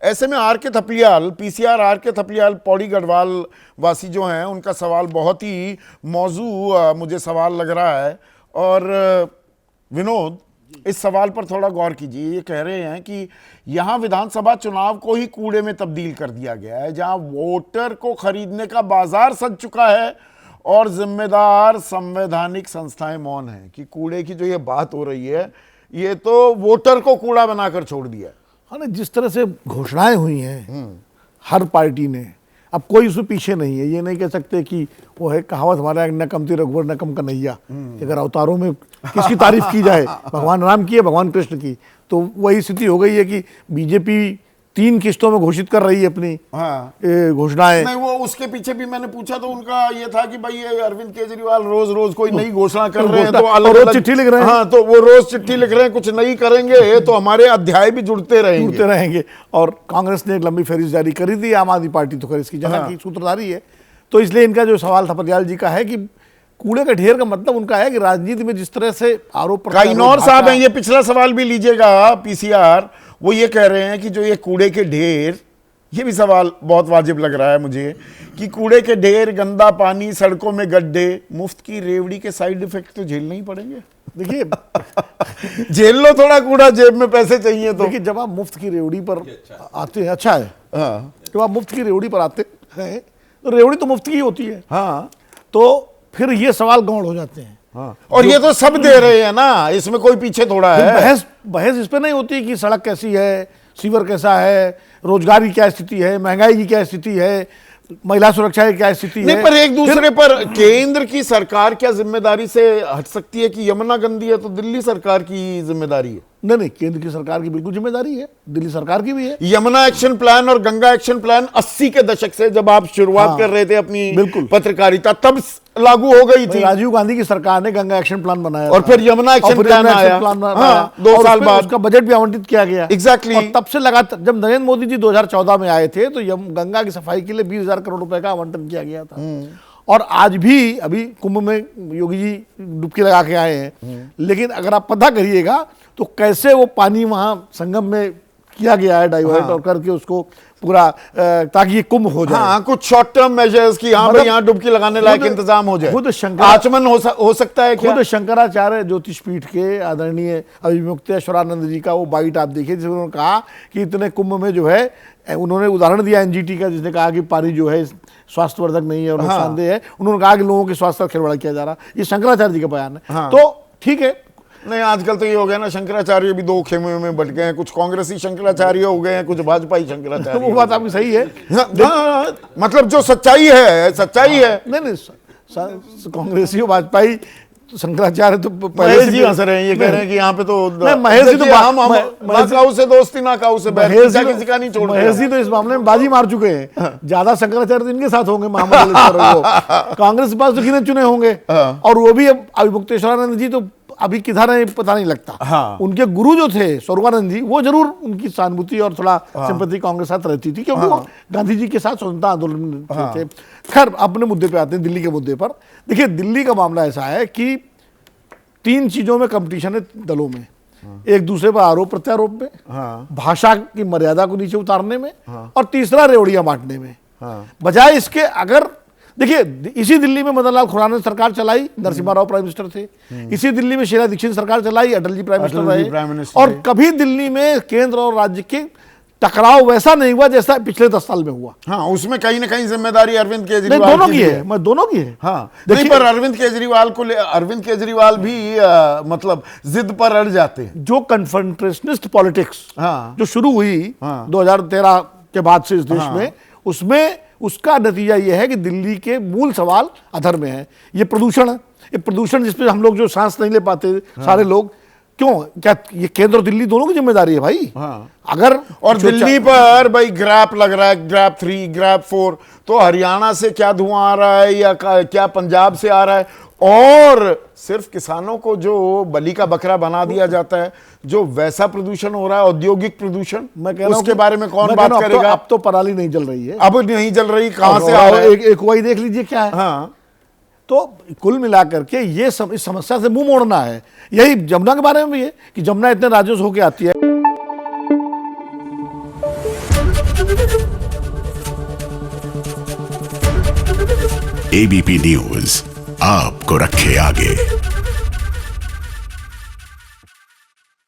ऐसे में आर के थपलियाल, पीसीआर आर के थपलियाल पौड़ी गढ़वाल वासी जो हैं, उनका सवाल बहुत ही मौजू मुझे सवाल लग रहा है। और विनोद, इस सवाल पर थोड़ा गौर कीजिए। ये कह रहे हैं कि यहाँ विधानसभा चुनाव को ही कूड़े में तब्दील कर दिया गया है, जहाँ वोटर को खरीदने का बाजार सज चुका है और जिम्मेदार संवैधानिक संस्थाएं मौन हैं। कि कूड़े की जो ये बात हो रही है, ये तो वोटर को कूड़ा बनाकर छोड़ दिया। हाँ ना, जिस तरह से घोषणाएं हुई हैं हर पार्टी ने, अब कोई उसमें पीछे नहीं है। ये नहीं कह सकते कि वो है कहावत हमारे यहाँ, न कमती रघुवर न कम कन्हैया। अगर अवतारों में किसकी तारीफ की जाए, भगवान राम की है, भगवान कृष्ण की, तो वही स्थिति हो गई है कि बीजेपी 3 किस्तों में घोषित कर रही है अपनी घोषणाएं। नहीं, वो उसके पीछे भी मैंने पूछा तो उनका ये था कि भाई ये अरविंद केजरीवाल रोज रोज कोई नई घोषणा कर रहे हैं, तो रोज चिट्ठी लिख रहे हैं। हाँ, तो वो रोज चिट्ठी लिख रहे हैं, कुछ नई करेंगे तो हमारे अध्याय भी जुड़ते रहेंगे। और कांग्रेस ने एक लंबी फहरिस्त जारी करी थी, आम आदमी पार्टी तो खैर इसकी जगह की सूत्रधारी है। तो इसलिए इनका जो सवाल थपलियाल जी का है कि कूड़े का ढेर का मतलब उनका है कि राजनीति में जिस तरह से आरोप काइनौर साहब हैं, ये पिछला सवाल भी लीजिएगा पीसीआर, वो ये कह रहे हैं कि जो ये कूड़े के ढेर, ये भी सवाल बहुत वाजिब लग रहा है मुझे, कि कूड़े के ढेर, गंदा पानी, सड़कों में गड्ढे, मुफ्त की रेवड़ी के साइड इफेक्ट तो झेलने ही पड़ेंगे। देखिए झेल लो थोड़ा, कूड़ा जेब में पैसे चाहिए तो। देखिए, जब आप मुफ्त की रेवड़ी पर आते हैं, अच्छा है, हाँ, जब आप मुफ्त की रेवड़ी पर आते हैं तो रेवड़ी तो मुफ्त की होती है, हाँ, तो फिर ये सवाल गौण हो जाते हैं। हाँ। और ये तो सब दे रहे हैं ना, इसमें कोई पीछे थोड़ा है। बहस इस पे नहीं होती कि सड़क कैसी है, सीवर कैसा है, रोजगार की क्या स्थिति है, महंगाई की क्या स्थिति है, महिला सुरक्षा की क्या स्थिति है। नहीं, पर एक दूसरे पर केंद्र की सरकार क्या जिम्मेदारी से हट सकती है कि यमुना गंदी है तो दिल्ली सरकार की जिम्मेदारी है? नहीं, केंद्र की सरकार की बिल्कुल जिम्मेदारी है, दिल्ली सरकार की भी है। यमुना एक्शन प्लान और गंगा एक्शन प्लान 80 के दशक से, जब आप शुरुआत कर रहे थे अपनी बिल्कुल पत्रकारिता, तब लागू हो गई थी। राजीव गांधी की सरकार ने गंगा एक्शन प्लान बनाया और फिर यमुना एक्शन प्लान आया, 2 साल बाद उसका बजट भी आवंटित किया गया। एग्जैक्टली। और तब से लगातार, जब नरेंद्र मोदी जी 2014 में आए थे तो गंगा की सफाई के लिए 20,000 करोड़ रुपए का आवंटन किया गया था। और आज भी, अभी कुंभ में योगी जी डुबकी लगा के आए हैं, लेकिन अगर आप पता करिएगा तो कैसे वो पानी वहां संगम में किया गया है डाइवर्ट, और करके उसको पूरा, ताकि ये कुंभ हो जाए। हाँ, कुछ शॉर्ट टर्म मेजर्स की, हाँ भाई यहाँ डुबकी लगाने लायक इंतजाम हो जाए। खुद आचमन हो सकता है क्या? खुद शंकराचार्य ज्योतिषपीठ के आदरणीय अभिमुक्तेश्वरानंद जी का वो बाइट आप देखिए, जिसमें उन्होंने कहा कि इतने कुंभ में जो है, उन्होंने उदाहरण दिया एनजीटी का, जिसने कहा कि पानी जो है स्वास्थ्यवर्धक नहीं है और नुकसानदेह है। उन्होंने कहा कि लोगों के स्वास्थ्य का खिलवाड़ किया जा रहा। ये शंकराचार्य जी का बयान है। तो ठीक है। नहीं, आजकल तो ये हो गया ना, शंकराचार्य भी 2 खेमे में बट गए हैं, कुछ कांग्रेसी शंकराचार्य हो गए हैं, कुछ भाजपाई शंकराचार्य। वो बात आपकी सही है। मतलब जो सच्चाई है, सच्चाई है। नहीं, कांग्रेसी और भाजपाई शंकराचार्य तो महेश जी हंस रहे हैं, ये कह रहे हैं कि यहाँ पे तो महेश जी तो ना काऊ से दोस्ती, ना काऊ से बैर, किसी का नहीं छोड़। महेश जी तो इस मामले में बाजी मार चुके हैं। ज्यादा शंकराचार्य तो इनके साथ होंगे, कांग्रेस के पास तो गिने चुने होंगे। और वो भी अब अभिमुक्तेश्वरानंद जी तो अभी किधर है पता नहीं लगता। हाँ। उनके गुरु जो थे स्वरूपानंद जी, वो जरूर उनकी सहानुभूति और थोड़ा सिंपैथी कांग्रेस साथ रहती थी, क्योंकि वो गांधी जी के साथ स्वतंत्रता आंदोलन में थे। खैर, अपने मुद्दे पे आते हैं, दिल्ली के मुद्दे पर। देखिए, दिल्ली का मामला ऐसा है कि 3 चीजों में कंपटीशन है दलों में। एक दूसरे पर आरोप प्रत्यारोप में, भाषा की मर्यादा को नीचे उतारने में, और तीसरा रेवड़ियां बांटने में। बजाय इसके, अगर देखिए, इसी दिल्ली में मदन लाल खुराना ने सरकार चलाई, नरसिम्हा राव प्राइम मिनिस्टर थे। इसी दिल्ली में शीला दीक्षित सरकार चलाई, अटल जी प्राइम मिनिस्टर रहे। और कभी दिल्ली में केंद्र और राज्य के टकराव वैसा नहीं हुआ जैसा पिछले 10 साल में हुआ। हाँ, उसमें कहीं ना कहीं जिम्मेदारी अरविंद केजरीवाल दोनों की है। मैं दोनों की है। हाँ, देखिए, पर अरविंद केजरीवाल भी मतलब जिद पर अड़ जाते हैं। जो कन्फ्रंटेशनिस्ट पॉलिटिक्स जो शुरू हुई 2013 के बाद से इस देश में, उसमें उसका नतीजा यह है कि दिल्ली के मूल सवाल अधर में है। ये प्रदूषण है, ये प्रदूषण जिसपे हम लोग जो सांस नहीं ले पाते सारे लोग, क्यों? क्या ये केंद्र और दिल्ली दोनों की जिम्मेदारी है भाई? अगर और दिल्ली पर भाई ग्रैप लग रहा है, ग्रैप 3, ग्रैप 4, तो हरियाणा से क्या धुआं आ रहा है या क्या पंजाब से आ रहा है? और सिर्फ किसानों को जो बलि का बकरा बना दिया जाता है, जो वैसा प्रदूषण हो रहा है, औद्योगिक प्रदूषण, मैं कह रहा हूं उसके बारे में कौन बात करेगा? अब तो पराली नहीं जल रही है। अब नहीं जल रही, कहां से आ रहा है? एक वही देख लीजिए क्या है। हाँ, तो कुल मिलाकर के ये इस समस्या से मुंह मोड़ना है। यही जमुना के बारे में भी है कि जमुना इतने राज्यों से होके आती है। एबीपी न्यूज आपको रखे आगे।